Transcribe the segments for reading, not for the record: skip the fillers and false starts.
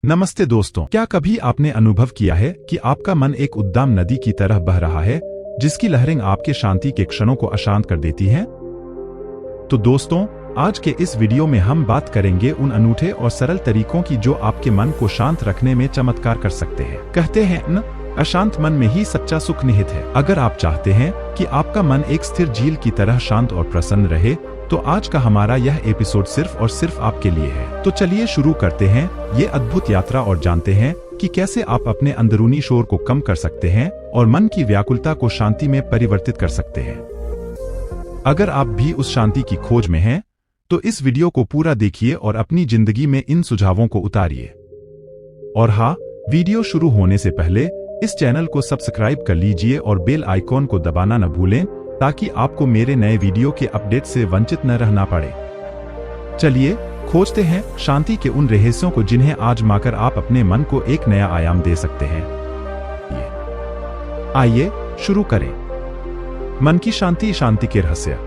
नमस्ते दोस्तों, क्या कभी आपने अनुभव किया है कि आपका मन एक उद्दाम नदी की तरह बह रहा है जिसकी लहरें आपके शांति के क्षणों को अशांत कर देती हैं? तो दोस्तों, आज के इस वीडियो में हम बात करेंगे उन अनूठे और सरल तरीकों की जो आपके मन को शांत रखने में चमत्कार कर सकते हैं। कहते हैं न, अशांत मन में ही सच्चा सुख निहित है। अगर आप चाहते हैं कि आपका मन एक स्थिर झील की तरह शांत और प्रसन्न रहे, तो आज का हमारा यह एपिसोड सिर्फ और सिर्फ आपके लिए है। तो चलिए शुरू करते हैं ये अद्भुत यात्रा और जानते हैं कि कैसे आप अपने अंदरूनी शोर को कम कर सकते हैं और मन की व्याकुलता को शांति में परिवर्तित कर सकते हैं। अगर आप भी उस शांति की खोज में हैं, तो इस वीडियो को पूरा देखिए और अपनी जिंदगी में इन सुझावों को उतारिए। और हाँ, वीडियो शुरू होने से पहले इस चैनल को सब्सक्राइब कर लीजिए और बेल आइकॉन को दबाना न भूलें, ताकि आपको मेरे नए वीडियो के अपडेट से वंचित न रहना पड़े। चलिए खोजते हैं शांति के उन रहस्यों को जिन्हें आजमाकर आप अपने मन को एक नया आयाम दे सकते हैं। आइए शुरू करें। मन की शांति, शांति के रहस्य।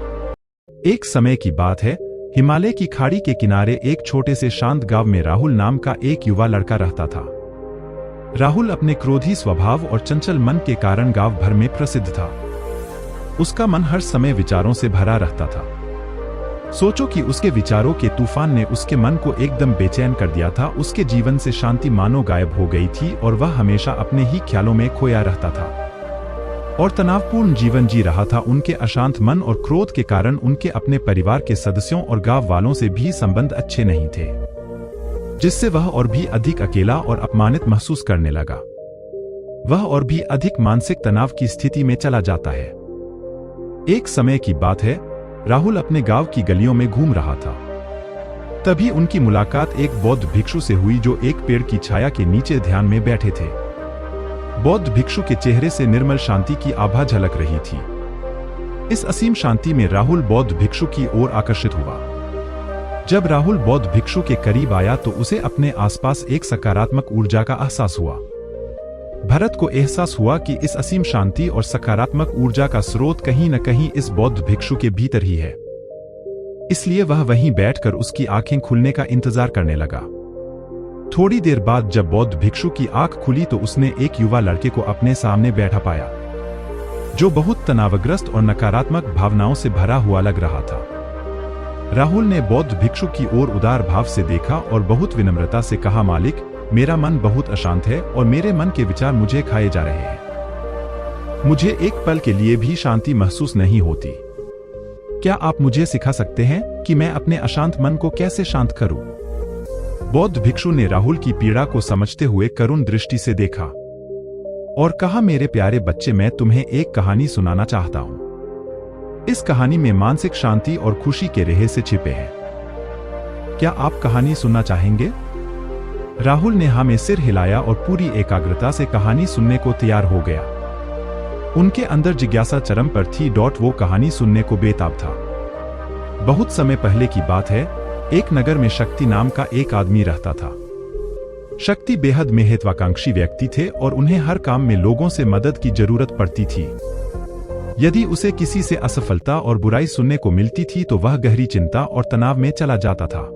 एक समय की बात है, हिमालय की खाड़ी के किनारे एक छोटे से शांत गांव में राहुल नाम का एक युवा लड़का रहता था। राहुल अपने क्रोधी स्वभाव और चंचल मन के कारण गांव भर में प्रसिद्ध था। उसका मन हर समय विचारों से भरा रहता था। सोचो कि उसके विचारों के तूफान ने उसके मन को एकदम बेचैन कर दिया था। उसके जीवन से शांति मानो गायब हो गई थी और वह हमेशा अपने ही ख्यालों में खोया रहता था और तनावपूर्ण जीवन जी रहा था। उनके अशांत मन और क्रोध के कारण उनके अपने परिवार के सदस्यों और गांव वालों से भी संबंध अच्छे नहीं थे, जिससे वह और भी अधिक अकेला और अपमानित महसूस करने लगा। वह और भी अधिक मानसिक तनाव की स्थिति में चला जाता है। एक समय की बात है, राहुल अपने गांव की गलियों में घूम रहा था। तभी उनकी मुलाकात एक बौद्ध भिक्षु से हुई जो एक पेड़ की छाया के नीचे ध्यान में बैठे थे। बौद्ध भिक्षु के चेहरे से निर्मल शांति की आभा झलक रही थी। इस असीम शांति में राहुल बौद्ध भिक्षु की ओर आकर्षित हुआ। जब राहुल बौद्ध भिक्षु के करीब आया तो उसे अपने आसपास एक सकारात्मक ऊर्जा का एहसास हुआ। भरत को एहसास हुआ कि इस असीम शांति और सकारात्मक ऊर्जा का स्रोत कहीं न कहीं इस बौद्ध भिक्षु के भीतर ही है। इसलिए वह वहीं बैठकर उसकी आंखें खुलने का इंतजार करने लगा। थोड़ी देर बाद जब बौद्ध भिक्षु की आंख खुली तो उसने एक युवा लड़के को अपने सामने बैठा पाया, जो बहुत तनावग्रस्त और नकारात्मक भावनाओं से भरा हुआ लग रहा था। राहुल ने बौद्ध भिक्षु की ओर उदार भाव से देखा और बहुत विनम्रता से कहा, मालिक, मेरा मन बहुत अशांत है और मेरे मन के विचार मुझे खाए जा रहे हैं। मुझे एक पल के लिए भी शांति महसूस नहीं होती। क्या आप मुझे सिखा सकते हैं कि मैं अपने अशांत मन को कैसे शांत करूं? बौद्ध भिक्षु ने राहुल की पीड़ा को समझते हुए करुण दृष्टि से देखा और कहा, मेरे प्यारे बच्चे, मैं तुम्हें एक कहानी सुनाना चाहता हूं। इस कहानी में मानसिक शांति और खुशी के रहस्य छिपे हैं। क्या आप कहानी सुनना चाहेंगे? राहुल ने हाँ में सिर हिलाया और पूरी एकाग्रता से कहानी सुनने को तैयार हो गया। उनके अंदर जिज्ञासा चरम पर थी। वो कहानी सुनने को बेताब था। बहुत समय पहले की बात है, एक नगर में शक्ति नाम का एक आदमी रहता था। शक्ति बेहद महत्वाकांक्षी व्यक्ति थे और उन्हें हर काम में लोगों से मदद की जरूरत पड़ती थी। यदि उसे किसी से असफलता और बुराई सुनने को मिलती थी तो वह गहरी चिंता और तनाव में चला जाता था।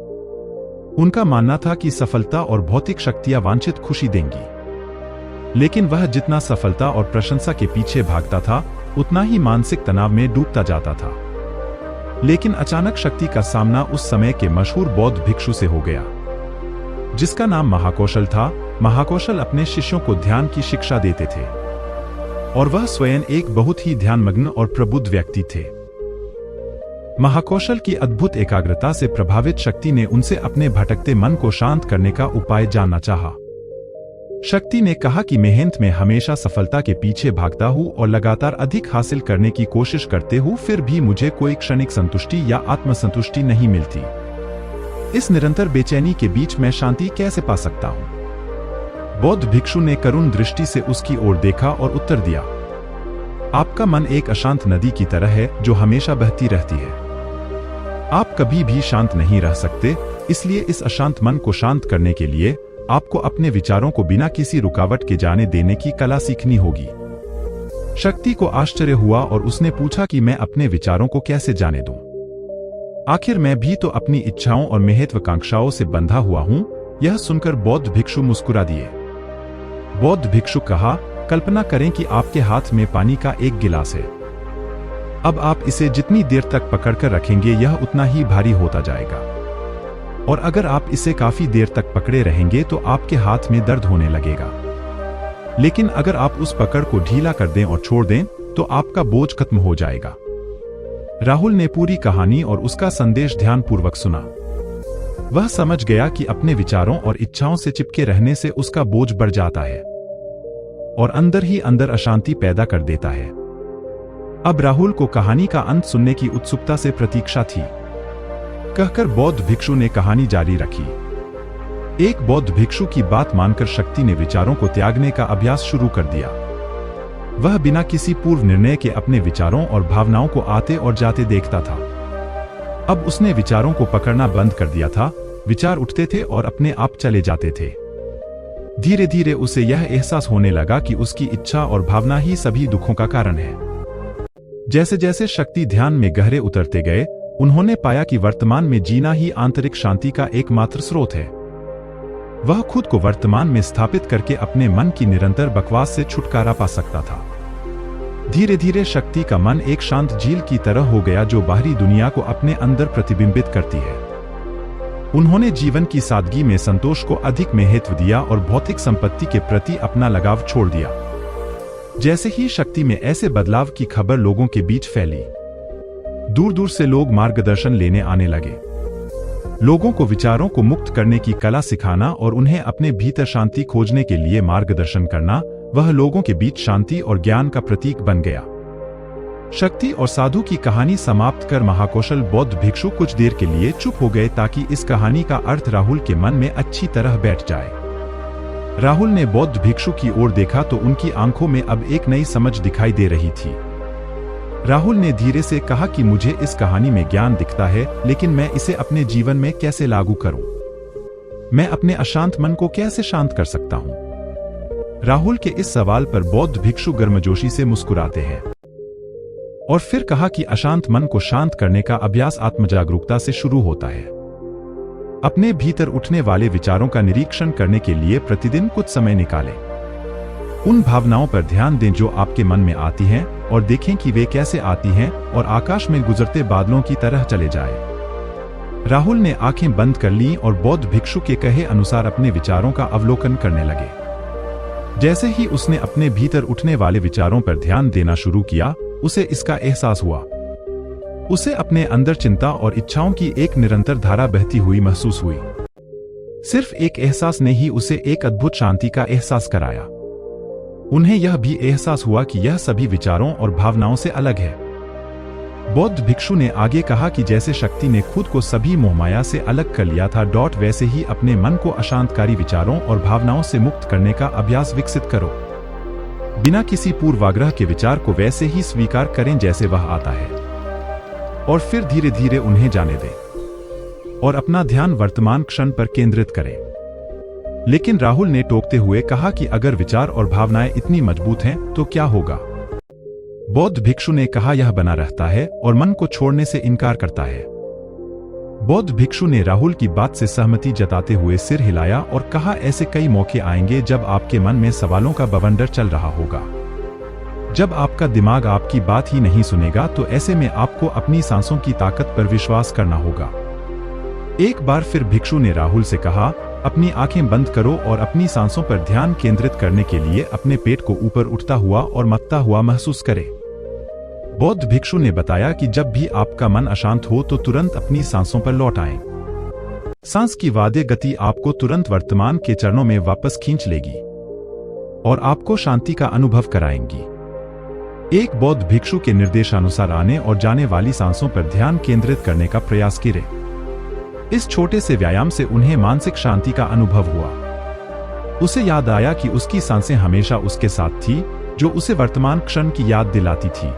उनका मानना था कि सफलता और भौतिक शक्तियां वांछित खुशी देंगी, लेकिन वह जितना सफलता और प्रशंसा के पीछे भागता था, उतना ही मानसिक तनाव में डूबता जाता था। लेकिन अचानक शक्ति का सामना उस समय के मशहूर बौद्ध भिक्षु से हो गया, जिसका नाम महाकौशल था। महाकौशल अपने शिष्यों को ध्यान की शिक्षा देते थे और वह स्वयं एक बहुत ही ध्यानमग्न और प्रबुद्ध व्यक्ति थे। महाकौशल की अद्भुत एकाग्रता से प्रभावित शक्ति ने उनसे अपने भटकते मन को शांत करने का उपाय जानना चाहा। शक्ति ने कहा कि मेहनत में हमेशा सफलता के पीछे भागता हूँ और लगातार अधिक हासिल करने की कोशिश करते हूँ, फिर भी मुझे कोई क्षणिक संतुष्टि या आत्मसंतुष्टि नहीं मिलती। इस निरंतर बेचैनी के बीच मैं शांति कैसे पा सकता हूँ? बौद्ध भिक्षु ने करुण दृष्टि से उसकी ओर देखा और उत्तर दिया, आपका मन एक अशांत नदी की तरह है जो हमेशा बहती रहती है। आप कभी भी शांत नहीं रह सकते, इसलिए इस अशांत मन को शांत करने के लिए आपको अपने विचारों को बिना किसी रुकावट के जाने देने की कला सीखनी होगी। शक्ति को आश्चर्य हुआ और उसने पूछा कि मैं अपने विचारों को कैसे जाने दूं? आखिर मैं भी तो अपनी इच्छाओं और महत्वाकांक्षाओं से बंधा हुआ हूं। यह सुनकर बौद्ध भिक्षु मुस्कुरा दिए। बौद्ध भिक्षु कहा, कल्पना करें कि आपके हाथ में पानी का एक गिलास है। अब आप इसे जितनी देर तक पकड़कर रखेंगे यह उतना ही भारी होता जाएगा, और अगर आप इसे काफी देर तक पकड़े रहेंगे तो आपके हाथ में दर्द होने लगेगा। लेकिन अगर आप उस पकड़ को ढीला कर दें और छोड़ दें तो आपका बोझ खत्म हो जाएगा। राहुल ने पूरी कहानी और उसका संदेश ध्यानपूर्वक सुना। वह समझ गया कि अपने विचारों और इच्छाओं से चिपके रहने से उसका बोझ बढ़ जाता है और अंदर ही अंदर अशांति पैदा कर देता है। अब राहुल को कहानी का अंत सुनने की उत्सुकता से प्रतीक्षा थी। कहकर बौद्ध भिक्षु ने कहानी जारी रखी। एक बौद्ध भिक्षु की बात मानकर शक्ति ने विचारों को त्यागने का अभ्यास शुरू कर दिया। वह बिना किसी पूर्व निर्णय के अपने विचारों और भावनाओं को आते और जाते देखता था। अब उसने विचारों को पकड़ना बंद कर दिया था। विचार उठते थे और अपने आप चले जाते थे। धीरे धीरे उसे यह एहसास होने लगा कि उसकी इच्छा और भावना ही सभी दुखों का कारण है। जैसे जैसे शक्ति ध्यान में गहरे उतरते गए, उन्होंने पाया कि वर्तमान में जीना ही आंतरिक शांति का एकमात्र स्रोत है। वह खुद को वर्तमान में स्थापित करके अपने मन की निरंतर बकवास से छुटकारा पा सकता था। धीरे धीरे शक्ति का मन एक शांत झील की तरह हो गया जो बाहरी दुनिया को अपने अंदर प्रतिबिंबित करती है। उन्होंने जीवन की सादगी में संतोष को अधिक महत्व दिया और भौतिक संपत्ति के प्रति अपना लगाव छोड़ दिया। जैसे ही शक्ति में ऐसे बदलाव की खबर लोगों के बीच फैली, दूर दूर से लोग मार्गदर्शन लेने आने लगे। लोगों को विचारों को मुक्त करने की कला सिखाना और उन्हें अपने भीतर शांति खोजने के लिए मार्गदर्शन करना, वह लोगों के बीच शांति और ज्ञान का प्रतीक बन गया। शक्ति और साधु की कहानी समाप्त कर महाकौशल बौद्ध भिक्षु कुछ देर के लिए चुप हो गए ताकि इस कहानी का अर्थ राहुल के मन में अच्छी तरह बैठ जाए। राहुल ने बौद्ध भिक्षु की ओर देखा तो उनकी आंखों में अब एक नई समझ दिखाई दे रही थी। राहुल ने धीरे से कहा कि मुझे इस कहानी में ज्ञान दिखता है, लेकिन मैं इसे अपने जीवन में कैसे लागू करूं? मैं अपने अशांत मन को कैसे शांत कर सकता हूं? राहुल के इस सवाल पर बौद्ध भिक्षु गर्मजोशी से मुस्कुराते हैं और फिर कहा कि अशांत मन को शांत करने का अभ्यास आत्मजागरूकता से शुरू होता है। अपने भीतर उठने वाले विचारों का निरीक्षण करने के लिए प्रतिदिन कुछ समय निकालें। उन भावनाओं पर ध्यान दें जो आपके मन में आती हैं और देखें कि वे कैसे आती हैं और आकाश में गुजरते बादलों की तरह चले जाए। राहुल ने आंखें बंद कर लीं और बौद्ध भिक्षु के कहे अनुसार अपने विचारों का अवलोकन करने लगे। जैसे ही उसने अपने भीतर उठने वाले विचारों पर ध्यान देना शुरू किया, उसे इसका एहसास हुआ। उसे अपने अंदर चिंता और इच्छाओं की एक निरंतर धारा बहती हुई महसूस हुई। सिर्फ एक एहसास ने ही उसे एक अद्भुत शांति का एहसास कराया। उन्हें यह भी एहसास हुआ कि यह सभी विचारों और भावनाओं से अलग है। बौद्ध भिक्षु ने आगे कहा कि जैसे शक्ति ने खुद को सभी मोहमाया से अलग कर लिया था, वैसे ही अपने मन को अशांतकारी विचारों और भावनाओं से मुक्त करने का अभ्यास विकसित करो। बिना किसी पूर्वाग्रह के विचार को वैसे ही स्वीकार करें जैसे वह आता है, और फिर धीरे धीरे उन्हें जाने दें और अपना ध्यान वर्तमान क्षण पर केंद्रित करें। लेकिन राहुल ने टोकते हुए कहा कि अगर विचार और भावनाएं इतनी मजबूत हैं तो क्या होगा? बौद्ध भिक्षु ने कहा, यह बना रहता है और मन को छोड़ने से इनकार करता है। बौद्ध भिक्षु ने राहुल की बात से सहमति जताते हुए सिर हिलाया और कहा, ऐसे कई मौके आएंगे जब आपके मन में सवालों का बवंडर चल रहा होगा। जब आपका दिमाग आपकी बात ही नहीं सुनेगा तो ऐसे में आपको अपनी सांसों की ताकत पर विश्वास करना होगा। एक बार फिर भिक्षु ने राहुल से कहा, अपनी आंखें बंद करो और अपनी सांसों पर ध्यान केंद्रित करने के लिए अपने पेट को ऊपर उठता हुआ और मथता हुआ महसूस करें। बौद्ध भिक्षु ने बताया कि जब भी आपका मन अशांत हो तो तुरंत अपनी सांसों पर लौट आएं। सांस की वाद्य गति आपको तुरंत वर्तमान के चरणों में वापस खींच लेगी और आपको शांति का अनुभव कराएंगी। एक बौद्ध भिक्षु के निर्देशानुसार आने और जाने वाली सांसों पर ध्यान केंद्रित करने का प्रयास करें। इस छोटे से व्यायाम से उन्हें मानसिक शांति का अनुभव हुआ। उसे याद आया कि उसकी सांसें हमेशा उसके साथ थी, जो उसे वर्तमान क्षण की याद दिलाती थी,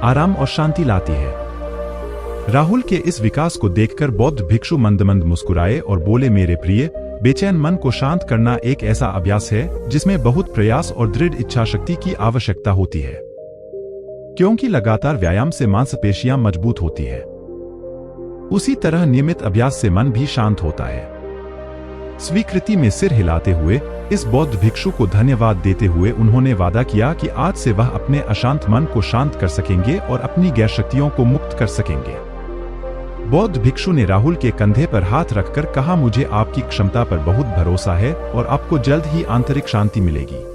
आराम और शांति लाती है। राहुल के इस विकास को देखकर बौद्ध भिक्षु मंद मंद मुस्कुराए और बोले, मेरे प्रिय, बेचैन मन को शांत करना एक ऐसा अभ्यास है जिसमें बहुत प्रयास और दृढ़ इच्छा शक्ति की आवश्यकता होती है, क्योंकि लगातार व्यायाम से मांसपेशियां मजबूत होती है। उसी तरह नियमित अभ्यास से मन भी शांत होता है। स्वीकृति में सिर हिलाते हुए इस बौद्ध भिक्षु को धन्यवाद देते हुए उन्होंने वादा किया कि आज से वह अपने अशांत मन को शांत कर सकेंगे और अपनी गैर शक्तियों को मुक्त कर सकेंगे। बौद्ध भिक्षु ने राहुल के कंधे पर हाथ रखकर कहा, मुझे आपकी क्षमता पर बहुत भरोसा है और आपको जल्द ही आंतरिक शांति मिलेगी।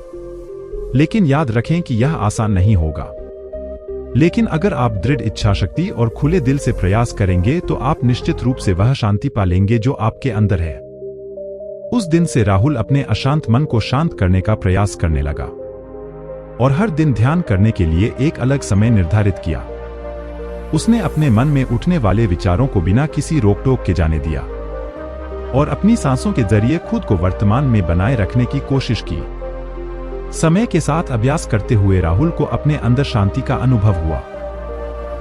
लेकिन याद रखें कि यह आसान नहीं होगा। लेकिन अगर आप दृढ़ इच्छा शक्ति और खुले दिल से प्रयास करेंगे तो आप निश्चित रूप से वह शांति पालेंगे जो आपके अंदर है। उस दिन से राहुल अपने अशांत मन को शांत करने का प्रयास करने लगा और हर दिन ध्यान करने के लिए एक अलग समय निर्धारित किया। उसने अपने मन में उठने वाले विचारों को बिना किसी रोक टोक के जाने दिया और अपनी सांसों के जरिए खुद को वर्तमान में बनाए रखने की कोशिश की। समय के साथ अभ्यास करते हुए राहुल को अपने अंदर शांति का अनुभव हुआ।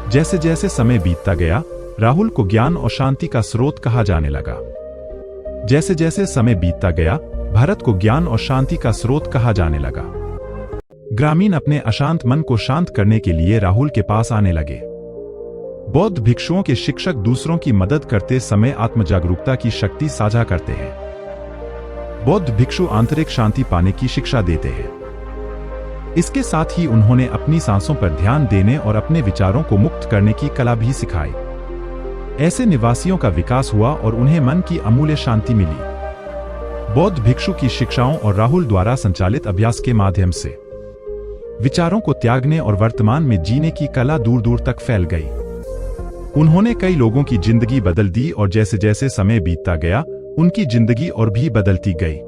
जैसे जैसे समय बीतता गया, राहुल को ज्ञान और शांति का स्रोत कहा जाने लगा। जैसे जैसे समय बीतता गया, भरत को ज्ञान और शांति का स्रोत कहा जाने लगा। ग्रामीण अपने अशांत मन को शांत करने के लिए राहुल के पास आने लगे। बौद्ध भिक्षुओं के शिक्षक दूसरों की मदद करते समय आत्मजागरूकता की शक्ति साझा करते हैं। बौद्ध भिक्षु आंतरिक शांति पाने की शिक्षा देते हैं। इसके साथ ही उन्होंने अपनी सांसों पर ध्यान देने और अपने विचारों को मुक्त करने की कला भी सिखाई। ऐसे निवासियों का विकास हुआ और उन्हें मन की अमूल्य शांति मिली। बौद्ध भिक्षु की शिक्षाओं और राहुल द्वारा संचालित अभ्यास के माध्यम से विचारों को त्यागने और वर्तमान में जीने की कला दूर दूर तक फैल गई। उन्होंने कई लोगों की जिंदगी बदल दी और जैसे जैसे समय बीतता गया, उनकी जिंदगी और भी बदलती गई।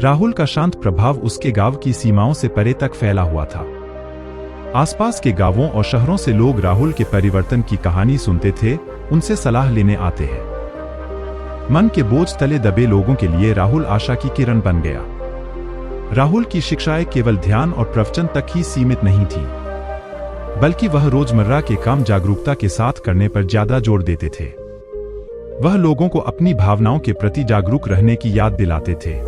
राहुल का शांत प्रभाव उसके गांव की सीमाओं से परे तक फैला हुआ था। आसपास के गांवों और शहरों से लोग राहुल के परिवर्तन की कहानी सुनते थे, उनसे सलाह लेने आते हैं। मन के बोझ तले दबे लोगों के लिए राहुल आशा की किरण बन गया। राहुल की शिक्षाएं केवल ध्यान और प्रवचन तक ही सीमित नहीं थी, बल्कि वह रोजमर्रा के काम जागरूकता के साथ करने पर ज्यादा जोर देते थे। वह लोगों को अपनी भावनाओं के प्रति जागरूक रहने की याद दिलाते थे।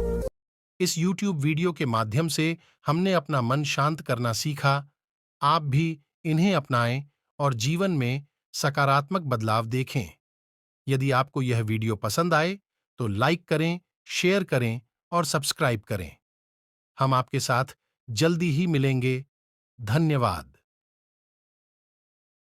इस YouTube वीडियो के माध्यम से हमने अपना मन शांत करना सीखा। आप भी इन्हें अपनाएं और जीवन में सकारात्मक बदलाव देखें। यदि आपको यह वीडियो पसंद आए तो लाइक करें, शेयर करें और सब्सक्राइब करें। हम आपके साथ जल्दी ही मिलेंगे। धन्यवाद।